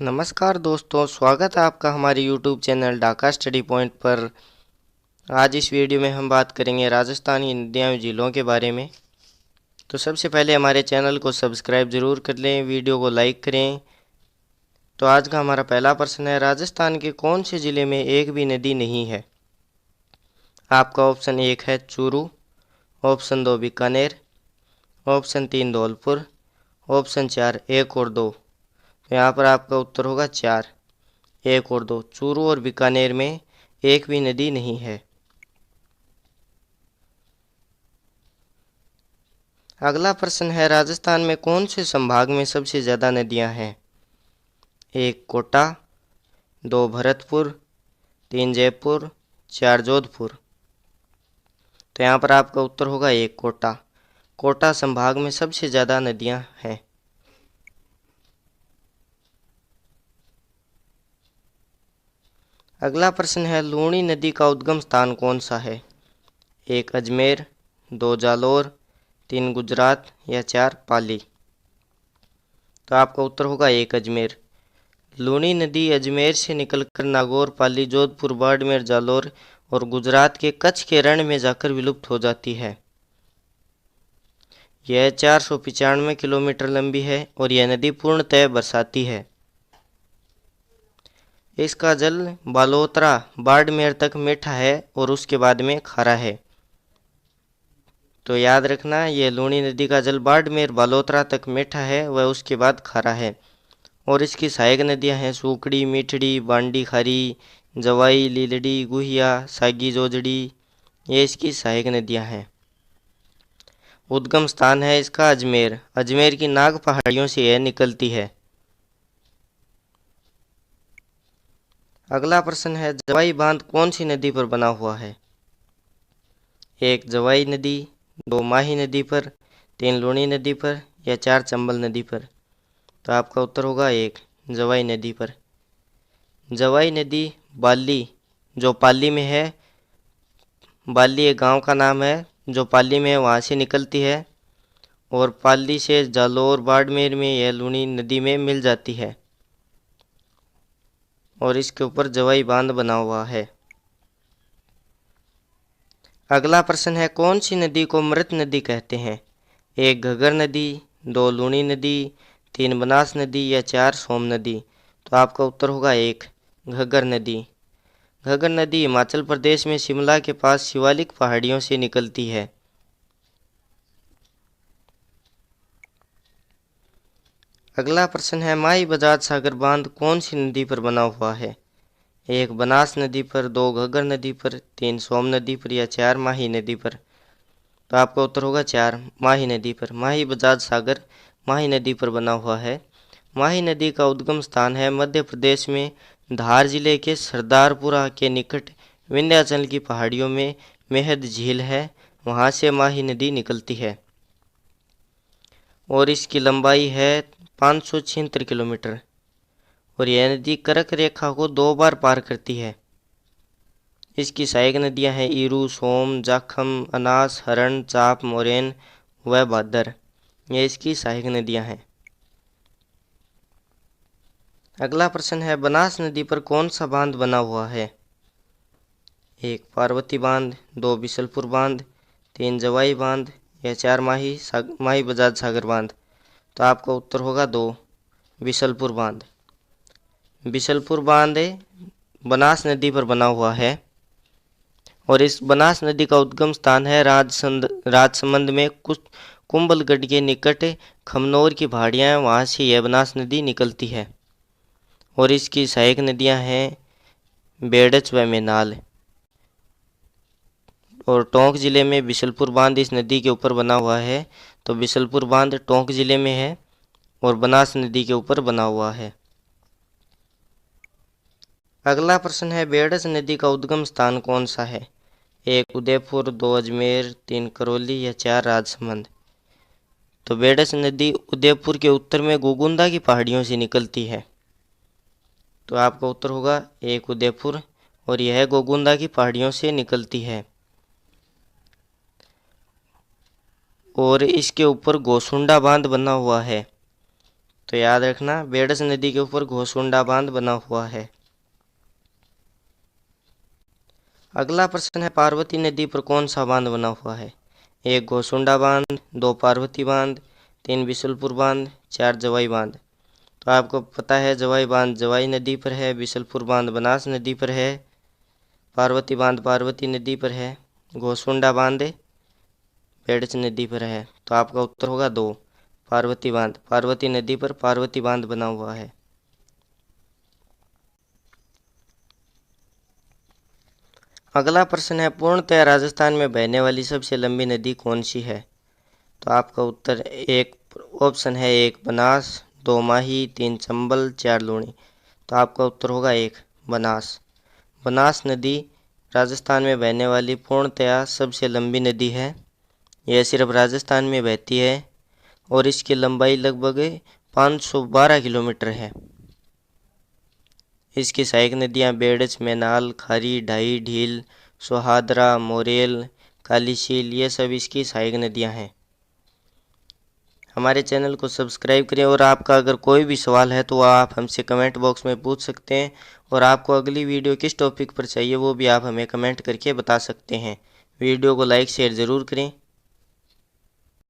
नमस्कार दोस्तों, स्वागत है आपका हमारे YouTube channel Dhaka study point पर। आज इस वीडियो में हम बात करेंगे राजस्थानी नदियाँ और झीलों के बारे में। तो सबसे पहले हमारे चैनल को सब्सक्राइब ज़रूर कर लें, वीडियो को लाइक करें। तो आज का हमारा पहला प्रश्न है, राजस्थान के कौन से ज़िले में एक भी नदी नहीं है? आपका ऑप्शन 1 है Churu, option 2 Bikaner, option 3 Dholpur, option 4 1 और 2। तो यहाँ पर आपका उत्तर होगा 4, 1 और 2। चूरू और बीकानेर में एक भी नदी नहीं है। अगला प्रश्न है, राजस्थान में कौन से संभाग में सबसे ज़्यादा नदियां हैं? 1 कोटा, 2 भरतपुर, 3 जयपुर, 4 जोधपुर। तो यहाँ पर आपका उत्तर होगा 1 कोटा। कोटा संभाग में सबसे ज़्यादा नदियां हैं। अगला प्रश्न है, लूणी नदी का उद्गम स्थान कौन सा है? 1 अजमेर, 2 जालोर, 3 गुजरात या 4 पाली। तो आपका उत्तर होगा 1 अजमेर। लूणी नदी अजमेर से निकलकर नागौर, पाली, जोधपुर, बाड़मेर, जालोर और गुजरात के कच्छ के रण में जाकर विलुप्त हो जाती है। यह 495 किलोमीटर लंबी है और यह नदी पूर्णतः बरसाती है। इसका जल बालोतरा, बाड़मेर तक मीठा है और उसके बाद में खारा है। तो याद रखना, यह लूणी नदी का जल बाड़मेर, बालोतरा तक मीठा है व उसके बाद खारा है। और इसकी सहायक नदियां हैं सूकड़ी, मीठड़ी, बांडी खारी, जवाई, लीलड़ी, गुहिया, सागी, जोजड़ी। ये इसकी सहायक नदियां हैं। उद्गम स्थान है इसका अजमेर। अजमेर की नाग पहाड़ियों से यह निकलती है। अगला प्रश्न है, जवाई बांध कौन सी नदी पर बना हुआ है? 1 जवाई नदी, 2 माही नदी पर, 3 लूणी नदी पर या 4 चंबल नदी पर। तो आपका उत्तर होगा 1 जवाई नदी पर। जवाई नदी बाली, जो पाली में है, बाली एक गांव का नाम है जो पाली में है, वहाँ से निकलती है और पाली से जालोर, बाड़मेर में यह लूणी नदी में मिल जाती है और इसके ऊपर जवाई बांध बना हुआ है। अगला प्रश्न है, कौन सी नदी को मृत नदी कहते हैं? 1 घग्गर नदी, 2 लूणी नदी, 3 बनास नदी या 4 सोम नदी। तो आपका उत्तर होगा 1 घग्गर नदी। घग्गर नदी हिमाचल प्रदेश में शिमला के पास शिवालिक पहाड़ियों से निकलती है। अगला प्रश्न है, माई बजाज सागर बांध कौन सी नदी पर बना हुआ है? 1 बनास नदी पर, 2 घग्गर नदी पर, 3 सोम नदी पर या 4 माही नदी पर। तो आपका उत्तर होगा 4 माही नदी पर। माही बजाज सागर माही नदी पर बना हुआ है। माही नदी का उद्गम स्थान है मध्य प्रदेश में धार जिले के सरदारपुरा के निकट विंध्याचल की पहाड़ियों में मेहद झील है, वहाँ से माही नदी निकलती है और इसकी लंबाई है 576 किलोमीटर और यह नदी कर्क रेखा को 2 बार पार करती है। इसकी सहायक नदियां हैं ईरू, सोम, जाखम, अनास, हरण, चाप, मोरेन व भादर। ये इसकी सहायक नदियां हैं। अगला प्रश्न है, बनास नदी पर कौन सा बांध बना हुआ है? 1 पार्वती बांध, 2 बिशलपुर बांध, 3 जवाई बांध या 4 माही बजाज सागर बांध। तो आपका उत्तर होगा 2 बिशलपुर बांध। बिशलपुर बांध बनास नदी पर बना हुआ है और इस बनास नदी का उद्गम स्थान है राजसमंद में कुछ कुंभलगढ़ के निकट खमनौर की पहाड़ियाँ हैं, वहाँ से यह बनास नदी निकलती है और इसकी सहायक नदियाँ हैं बेड़च व मेनाल। और टोंक जिले में बिशलपुर बांध इस नदी के ऊपर बना हुआ है। तो बिशलपुर बांध टोंक जिले में है और बनास नदी के ऊपर बना हुआ है। अगला प्रश्न है, बेड़च नदी का उद्गम स्थान कौन सा है? 1 उदयपुर, 2 अजमेर, 3 करौली या 4 राजसमंद। तो बेड़च नदी उदयपुर के उत्तर में गोगुंदा की पहाड़ियों से निकलती है। तो आपका उत्तर होगा 1 उदयपुर और यह गोगुंदा की पहाड़ियों से निकलती है और इसके ऊपर गोसुंडा बांध बना हुआ है। तो याद रखना बेडस नदी के ऊपर घोसुंडा बांध बना हुआ है। अगला प्रश्न है पार्वती नदी पर कौन सा बांध बना हुआ है? 1 घोसुंडा बांध, 2 पार्वती बांध, 3 बिशुलपुर बांध, 4 जवाई बांध। तो आपको पता है जवाई बांध जवाई नदी पर है, बिशुलपुर बांध बनास नदी पर है, पार्वती बांध पार्वती नदी पर है, घोसुंडा बांध बेडस नदी पर है। तो आपका उत्तर होगा 2 पार्वती बांध, पार्वती नदी पर पार्वती बांध बना हुआ है। अगला प्रश्न है पूर्णतः राजस्थान में बहने वाली सबसे लंबी नदी कौन सी है? तो आपका उत्तर एक ऑप्शन है 1 बनास, 2 माही, 3 चंबल, 4 लूणी। तो आपका उत्तर होगा 1 बनास। बनास नदी राजस्थान में बहने वाली पूर्णतः सबसे लंबी नदी है। यह सिर्फ राजस्थान में बहती है और इसकी लंबाई लगभग 512 किलोमीटर है। इसकी सहायक नदियां बेडच, मैनाल, खारी, ढाई, ढील, सोहादरा, मोरेल, कालीशील ये सब इसकी सहायक नदियां हैं। हमारे चैनल को सब्सक्राइब करें और आपका अगर कोई भी सवाल है तो वह आप हमसे कमेंट बॉक्स में पूछ सकते हैं और आपको अगली वीडियो किस टॉपिक पर चाहिए वो भी आप हमें कमेंट करके बता सकते हैं। वीडियो को लाइक शेयर ज़रूर करें।